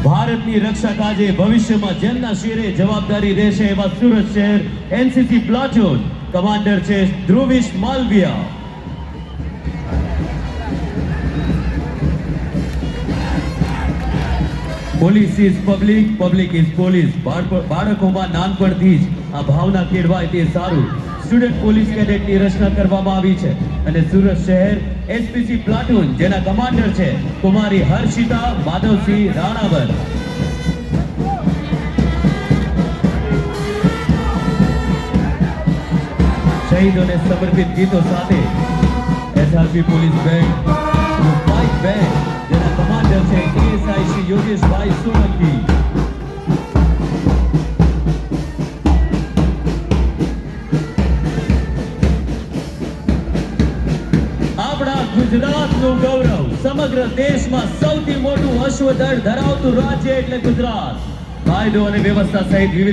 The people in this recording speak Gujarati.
ભારતની રક્ષા કાજે ભવિષ્યમાં જેમના શિરે જવાબદારી રહેશે એવા સુરત શહેર એનસીસી પ્લાટૂન કમાન્ડર છે Dhruvish Malviya. Police is public, public is police. બાળકોમાં નાનપણથી જ આ ભાવના કેળવાય તે સારું. સ્ટુડન્ટ પોલીસ કેડેટની રચના કરવામાં આવી છે અને સુરત શહેર એસપીસી પ્લાટૂન જેના કમાન્ડર છે કુમારી હર્ષિતા માધવસિંહ રાણાવત. શહીદોને સમર્પિત ગીતો સાથે SRP police band fight band જેના કમાન્ડર છે એએસઆઈ શ્રી યોગેશભાઈ સોલંકી. આપણા ગુજરાતનું ગૌરવ, સમગ્ર દેશમાં સૌથી મોટું અશ્વદળ ધરાવતું રાજ્ય એટલે ગુજરાત. કાયદો અને વ્યવસ્થા સહિત વિવિધ